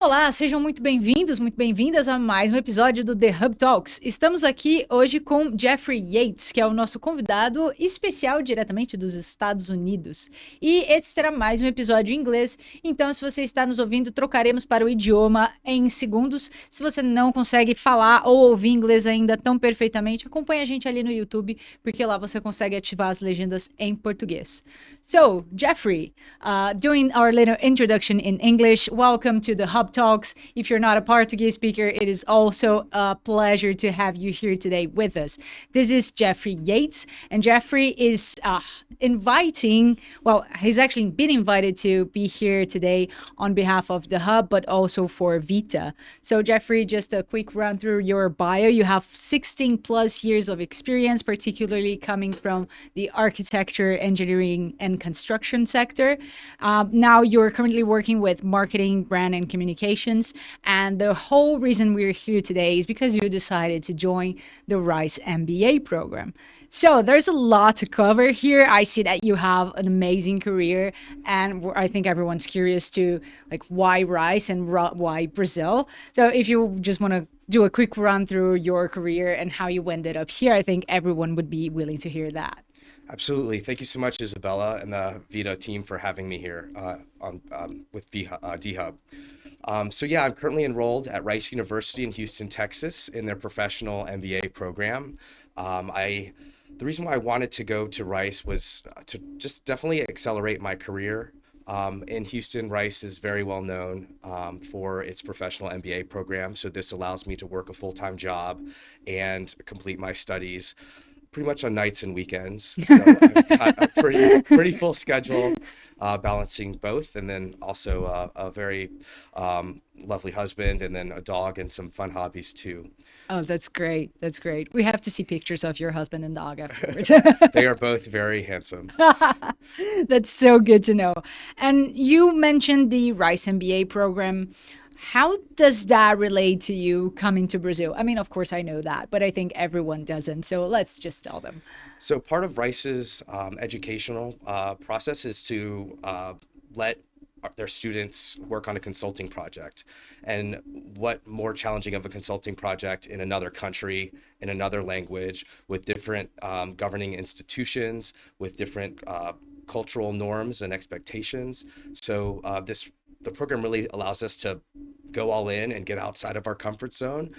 Olá, sejam muito bem-vindos, muito bem-vindas a mais um episódio do The Hub Talks. Estamos aqui hoje com Jeffrey Yates, que é o nosso convidado especial diretamente dos Estados Unidos. E esse será mais um episódio em inglês, então se você está nos ouvindo, trocaremos para o idioma em segundos. Se você não consegue falar ou ouvir inglês ainda tão perfeitamente, acompanhe a gente ali no YouTube, porque lá você consegue ativar as legendas em português. So, Jeffrey, doing our little introduction in English, welcome to the Hub Talks. If you're not a Portuguese speaker, it is also a pleasure to have you here today with us. This is Jeffrey Yates, and Jeffrey is he's actually been invited to be here today on behalf of the Hub, but also for Vitta. So, Jeffrey, just a quick run through your bio. You have 16 plus years of experience, particularly coming from the architecture, engineering, and construction sector. Now you're currently working with marketing, brand, and communications. And the whole reason we're here today is because you decided to join the Rice MBA program. So there's a lot to cover here. I see that you have an amazing career, and I think everyone's curious to like why Rice and why Brazil. So if you just want to do a quick run through your career and how you ended up here, I think everyone would be willing to hear that. Absolutely. Thank you so much, Isabella and the Vita team for having me here with DHub. I'm currently enrolled at Rice University in Houston, Texas, in their professional MBA program. The reason why I wanted to go to Rice was to just definitely accelerate my career. In Houston, Rice is very well known for its professional MBA program, so this allows me to work a full-time job and complete my studies pretty much on nights and weekends. So I've got a pretty full schedule, balancing both, and then also a very lovely husband, and then a dog and some fun hobbies too. Oh, that's great. That's great. We have to see pictures of your husband and dog afterwards. They are both very handsome. That's so good to know. And you mentioned the Rice MBA program. How does that relate to you coming to Brazil? I mean, of course, I know that, but I think everyone doesn't. So let's just tell them. So part of Rice's educational process is to let their students work on a consulting project. And what more challenging of a consulting project in another country, in another language, with different governing institutions, with different cultural norms and expectations. So the program really allows us to go all in and get outside of our comfort zone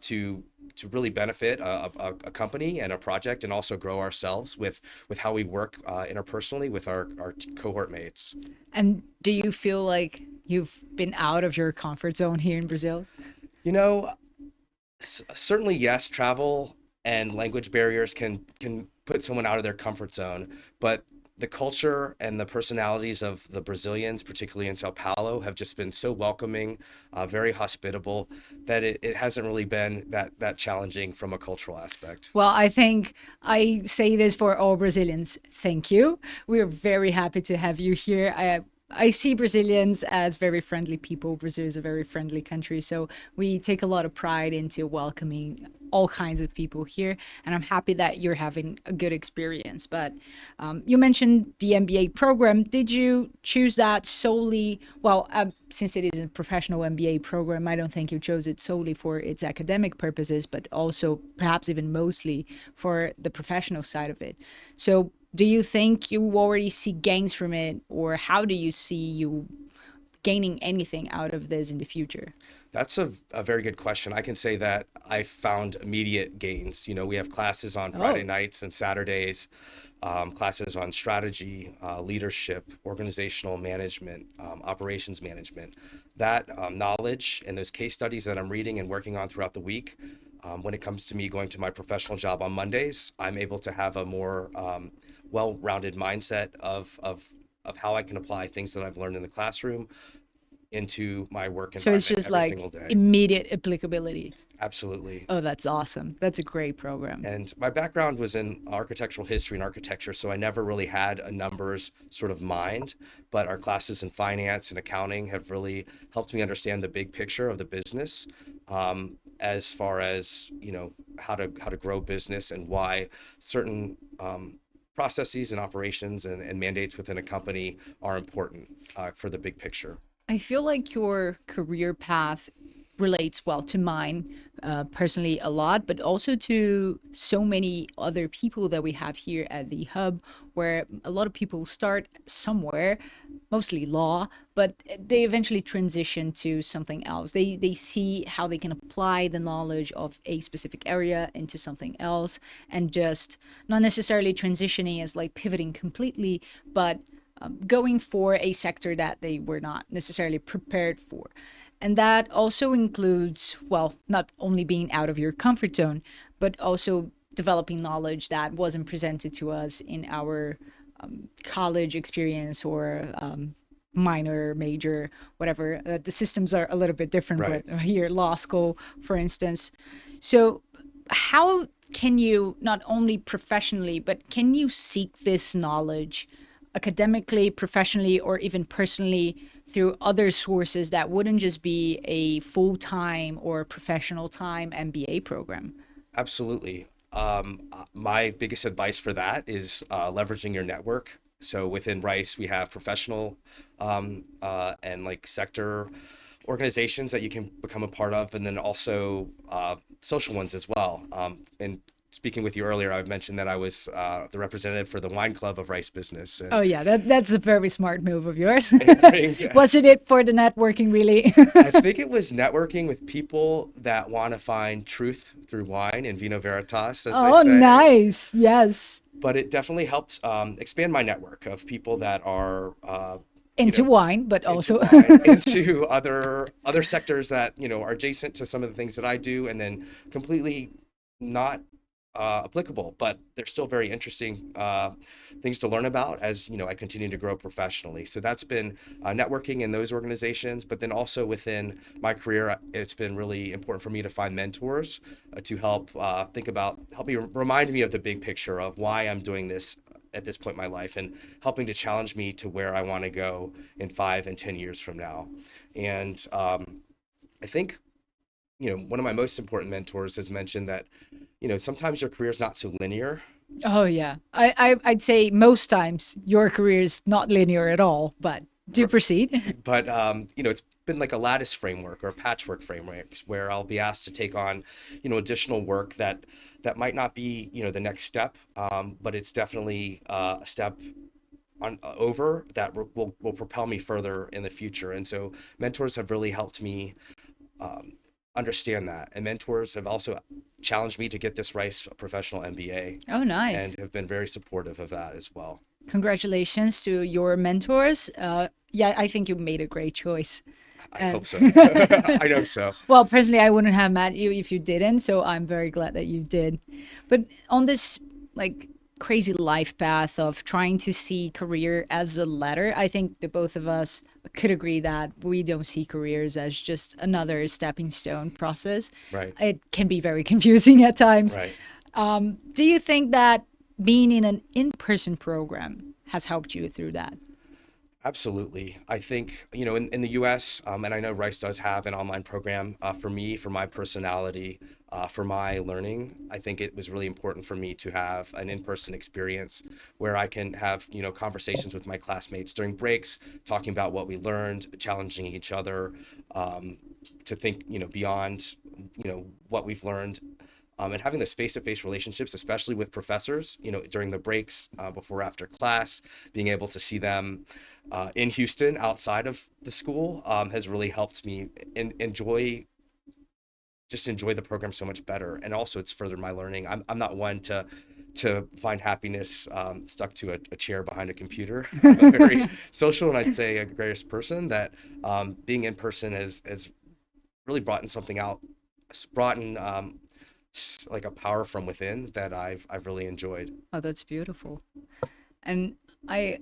to really benefit a company and a project, and also grow ourselves with how we work interpersonally with our cohort mates. And do you feel like you've been out of your comfort zone here in Brazil? You know, certainly yes, travel and language barriers can put someone out of their comfort zone, but the culture and the personalities of the Brazilians, particularly in Sao Paulo, have just been so welcoming, very hospitable, that it hasn't really been that challenging from a cultural aspect. Well, I think I say this for all Brazilians. Thank you. We're very happy to have you here. I see Brazilians as very friendly people. Brazil is a very friendly country, so we take a lot of pride into welcoming all kinds of people here, and I'm happy that you're having a good experience. But you mentioned the MBA program. Did you choose that solely? Well, since it is a professional MBA program, I don't think you chose it solely for its academic purposes, but also perhaps even mostly for the professional side of it. So do you think you already see gains from it, or how do you see you gaining anything out of this in the future? That's a very good question. I can say that I found immediate gains. You know, we have classes on Friday nights and Saturdays, classes on strategy, leadership, organizational management, operations management. That knowledge and those case studies that I'm reading and working on throughout the week, when it comes to me going to my professional job on Mondays, I'm able to have a more well-rounded mindset of how I can apply things that I've learned in the classroom into my work So it's environment just every like single day. immediate applicability. Absolutely. Oh, that's awesome. That's a great program. And my background was in architectural history and architecture, so I never really had a numbers sort of mind, but our classes in finance and accounting have really helped me understand the big picture of the business, as far as, you know, how to grow business and why certain processes and operations and mandates within a company are important for the big picture. I feel like your career path relates well to mine personally a lot, but also to so many other people that we have here at the Hub, where a lot of people start somewhere, mostly law, but they eventually transition to something else. They see how they can apply the knowledge of a specific area into something else, and just not necessarily transitioning as like pivoting completely, but going for a sector that they were not necessarily prepared for. And that also includes, well, not only being out of your comfort zone, but also developing knowledge that wasn't presented to us in our college experience or minor, major, whatever. The systems are a little bit different, Right. but here, law school, for instance. So, how can you not only professionally, but can you seek this knowledge academically, professionally, or even personally through other sources that wouldn't just be a full time or professional time MBA program? Absolutely. My biggest advice for that is leveraging your network. So within Rice, we have professional and like sector organizations that you can become a part of, and then also social ones as well. And speaking with you earlier, I mentioned that I was the representative for the wine club of Rice Business, and Oh yeah, that's a very smart move of yours. it brings, Wasn't it for the networking really? I think it was networking with people that want to find truth through wine and vino veritas, as they Oh, say. nice. Yes. But it definitely helped expand my network of people that are, you Into know, wine, but into also wine, into other sectors that are adjacent to some of the things that I do, and then completely not applicable, but they're still very interesting things to learn about as I continue to grow professionally. So that's been networking in those organizations, but then also within my career, it's been really important for me to find mentors to help help me remind me of the big picture of why I'm doing this at this point in my life, and helping to challenge me to where I want to go in 5 and 10 years from now. And I think one of my most important mentors has mentioned that sometimes your career is not so linear, oh yeah. I'd say most times your career is not linear at all, but do proceed. but it's been like a lattice framework or a patchwork framework where I'll be asked to take on additional work that might not be the next step, but it's definitely a step on over that will propel me further in the future. And so mentors have really helped me um, understand that, and mentors have also challenged me to get this Rice professional MBA, Oh, nice. and have been very supportive of that as well. Congratulations to your mentors. Yeah, I think you made a great choice. I And hope so. I know so. well, personally, I wouldn't have met you if you didn't, so I'm very glad that you did. But on this like crazy life path of trying to see career as a ladder, I think the both of us could agree that we don't see careers as just another stepping stone process. Right. It can be very confusing at times. Right. Do you think that being in an in-person program has helped you through that? Absolutely. I think, in the US, and I know Rice does have an online program for me, for my personality, for my learning. I think it was really important for me to have an in-person experience where I can have, conversations with my classmates during breaks, talking about what we learned, challenging each other to think, beyond, what we've learned. And having those face-to-face relationships, especially with professors, during the breaks, before, after class, being able to see them in Houston outside of the school has really helped me enjoy the program so much better. And also, it's furthered my learning. I'm not one to find happiness stuck to a chair behind a computer. I'm a very social, and I'd say a gregarious person. That being in person has really brought in like a power from within that I've really enjoyed. Oh, that's beautiful. And I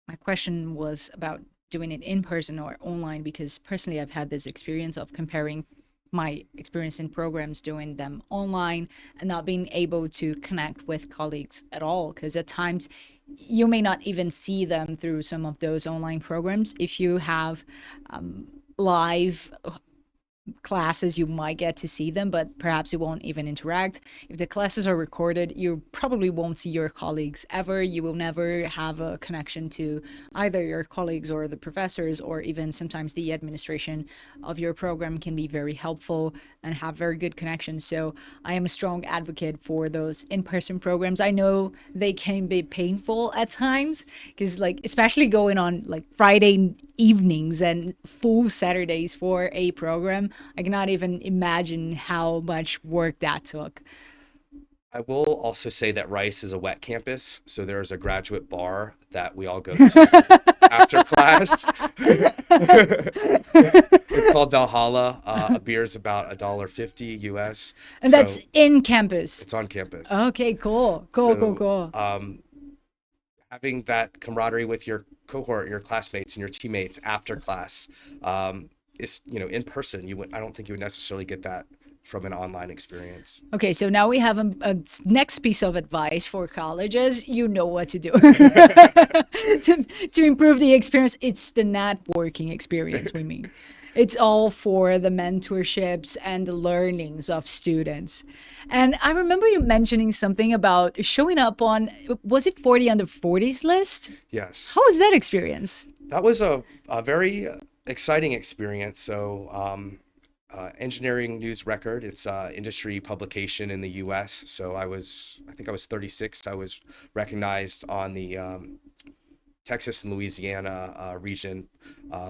my question was about doing it in person or online because personally I've had this experience of comparing my experience in programs doing them online and not being able to connect with colleagues at all because at times you may not even see them through some of those online programs if you have live classes, you might get to see them, but perhaps you won't even interact. If the classes are recorded, you probably won't see your colleagues ever. You will never have a connection to either your colleagues or the professors, or even sometimes the administration of your program can be very helpful and have very good connections. So I am a strong advocate for those in-person programs. I know they can be painful at times because, like, especially going on like Friday evenings and full Saturdays for a program, I cannot even imagine how much work that took. I will also say that Rice is a wet campus, so there's a graduate bar that we all go to after class. It's called Valhalla. A beer is about $1.50 US. And that's So in campus. it's on campus. Okay, cool. Cool, cool, So cool. having that camaraderie with your cohort, your classmates, and your teammates after class is, in person. I don't think you would necessarily get that from an online experience. Okay, so now we have a next piece of advice for colleges. You know what to do to improve the experience. It's the networking experience, we mean. It's all for the mentorships and the learnings of students. And I remember you mentioning something about showing up on, was it 40 under 40s list? Yes. How was that experience? That was a very exciting experience. So, Engineering News Record, it's industry publication in the US. So I think I was 36. I was recognized on the Texas and Louisiana region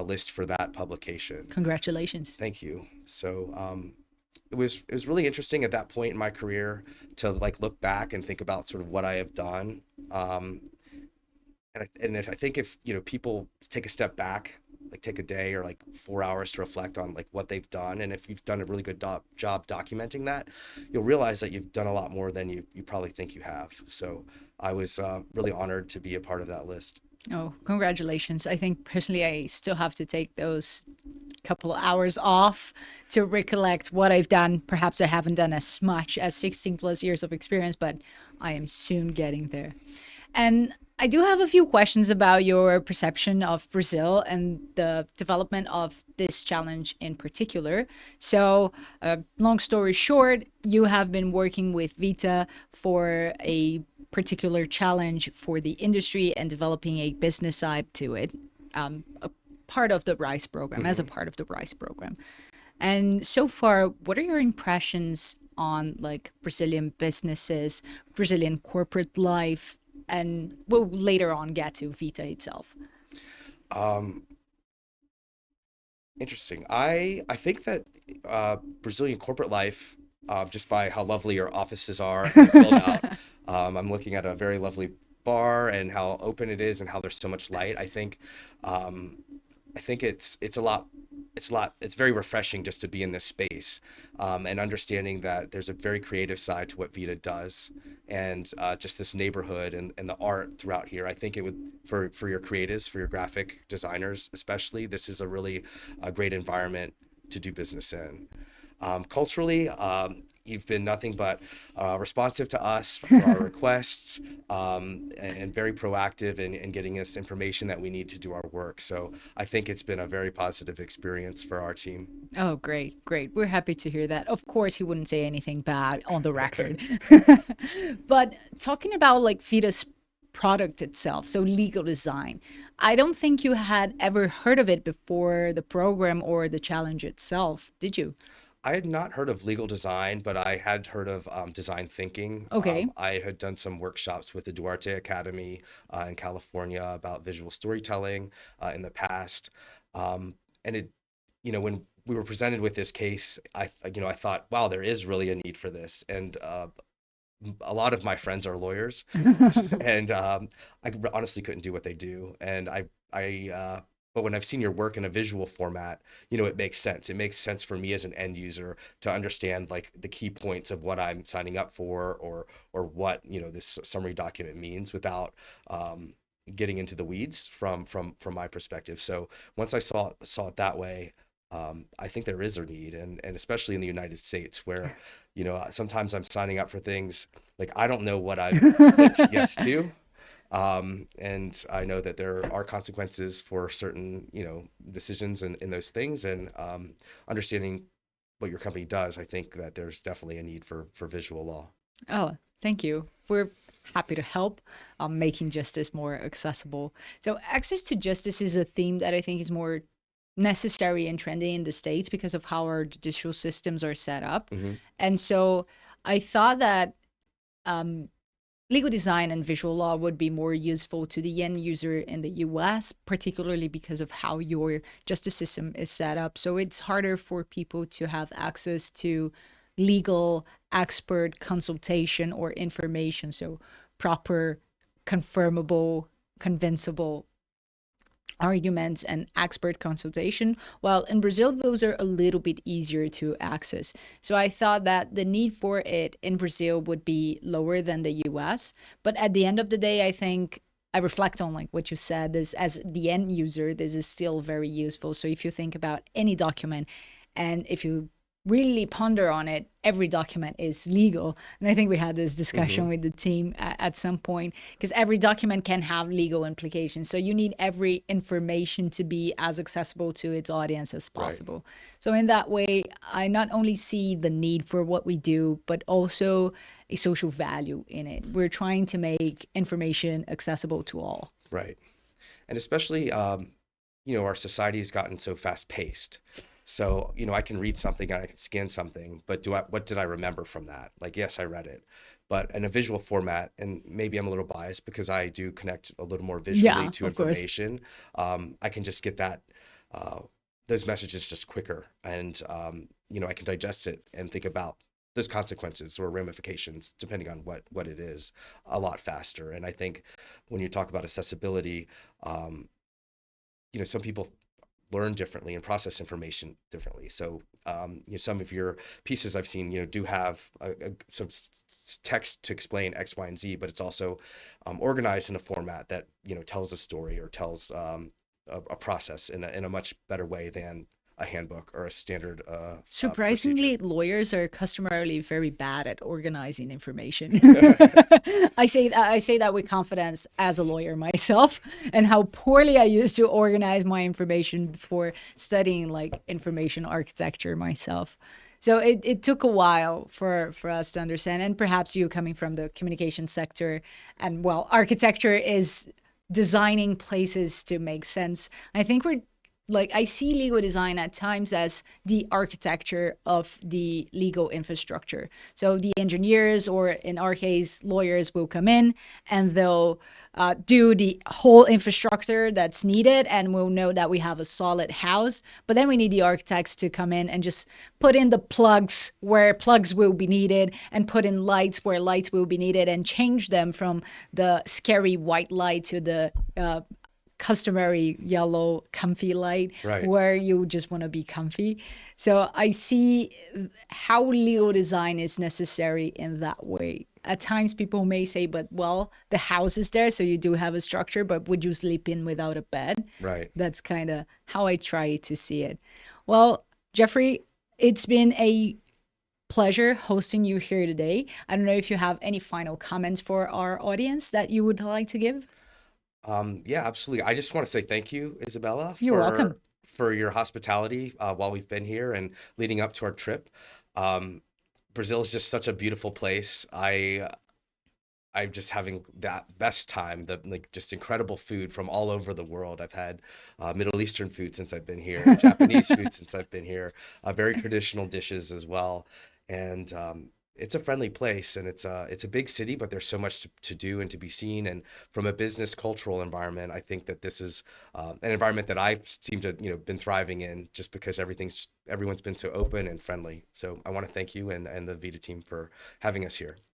list for that publication. Congratulations. Thank you. So it was really interesting at that point in my career to like look back and think about sort of what I have done. And I think if people take a step back, like take a day or like 4 hours to reflect on like what they've done, and if you've done a really good job documenting that, you'll realize that you've done a lot more than you probably think you have. So I was really honored to be a part of that list. Oh, congratulations. I think personally, I still have to take those couple of hours off to recollect what I've done. Perhaps I haven't done as much as 16 plus years of experience, but I am soon getting there. And I do have a few questions about your perception of Brazil and the development of this challenge in particular. So, long story short, you have been working with Vitta for a particular challenge for the industry and developing a business side to it, a part of the RISE program, as a part of the RISE program. And so far, what are your impressions on like Brazilian businesses, Brazilian corporate life, and we'll later on get to Vitta itself? Um, Interesting. I think that Brazilian corporate life, just by how lovely your offices are and filled out, I'm looking at a very lovely bar and how open it is and how there's so much light. Um, I think it's very refreshing just to be in this space, and understanding that there's a very creative side to what Vita does, and just this neighborhood and the art throughout here. I think it would, for your creatives, for your graphic designers especially, this is a really great environment to do business in. Culturally, you've been nothing but responsive to us for our requests, and very proactive in getting us information that we need to do our work. So I think it's been a very positive experience for our team. Oh, great, great. We're happy to hear that. Of course, he wouldn't say anything bad on the record. But talking about like Vita's product itself, so legal design, I don't think you had ever heard of it before the program or the challenge itself, did you? I had not heard of legal design, but I had heard of design thinking. Okay. I had done some workshops with the Duarte Academy in California about visual storytelling in the past. And when we were presented with this case, I thought, wow, there is really a need for this. And a lot of my friends are lawyers, and I honestly couldn't do what they do. And but when I've seen your work in a visual format, it makes sense. It makes sense for me as an end user to understand like the key points of what I'm signing up for, or what this summary document means without getting into the weeds from my perspective. So once I saw it that way, I think there is a need, and especially in the United States, where sometimes I'm signing up for things like I don't know what I clicked yes to. And I know that there are consequences for certain, decisions in those things, and understanding what your company does, I think that there's definitely a need for visual law. Oh, thank you. We're happy to help making justice more accessible. So, access to justice is a theme that I think is more necessary and trendy in the States because of how our judicial systems are set up. Hmm. And so, I thought that um, legal design and visual law would be more useful to the end user in the US, particularly because of how your justice system is set up. So it's harder for people to have access to legal expert consultation or information. So proper, confirmable, convincible arguments and expert consultation. While in Brazil, those are a little bit easier to access. So I thought that the need for it in Brazil would be lower than the US. But at the end of the day, I think I reflect on like what you said is as the end user, this is still very useful. So if you think about any document and if you really ponder on it, every document is legal. And I think we had this discussion Hmm. with the team at some point because every document can have legal implications. So you need every information to be as accessible to its audience as Right. possible. So in that way, I not only see the need for what we do, but also a social value in it. We're trying to make information accessible to all. Right. And especially, our society has gotten so fast paced. So, I can read something and I can scan something, but what did I remember from that? Like, yes, I read it, but in a visual format, and maybe I'm a little biased because I do connect a little more visually Yeah, to of course. information. I can just get uh, those messages just quicker, and I can digest it and think about those consequences or ramifications, depending on what it is, a lot faster. And I think when you talk about accessibility, um, some people learn differently and process information differently. So, some of your pieces I've seen, do have some text to explain X, Y, and Z, but it's also organized in a format that, tells a story or tells a process in a much better way than a handbook or a standard procedure. Surprisingly, lawyers are customarily very bad at organizing information. I say that with confidence as a lawyer myself, and how poorly I used to organize my information before studying like information architecture myself. So it took a while for us to understand, and perhaps you coming from the communication sector, and well, architecture is designing places to make sense. I think we're like I see legal design at times as the architecture of the legal infrastructure. So the engineers, or in our case, lawyers, will come in and they'll do the whole infrastructure that's needed, and we'll know that we have a solid house. But then we need the architects to come in and just put in the plugs where plugs will be needed, and put in lights where lights will be needed, and change them from the scary white light to the customary yellow comfy light Right. where you just want to be comfy. So I see how legal design is necessary in that way. At times people may say, but well, the house is there, so you do have a structure, but would you sleep in without a bed? Right. That's kind of how I try to see it. Well, Jeffrey, it's been a pleasure hosting you here today. I don't know if you have any final comments for our audience that you would like to give. Yeah, absolutely. I just want to say thank you, Isabella, You're for welcome. your hospitality while we've been here and leading up to our trip. Um, Brazil is just such a beautiful place. I'm just having that best time. The like just incredible food from all over the world. I've had Middle Eastern food since I've been here, Japanese food since I've been here, very traditional dishes as well, and it's a friendly place, and it's a big city, but there's so much to do and to be seen. And from a business cultural environment, I think that this is an environment that I seem to been thriving in, just because everyone's been so open and friendly. So I want to thank you and the Vita team for having us here.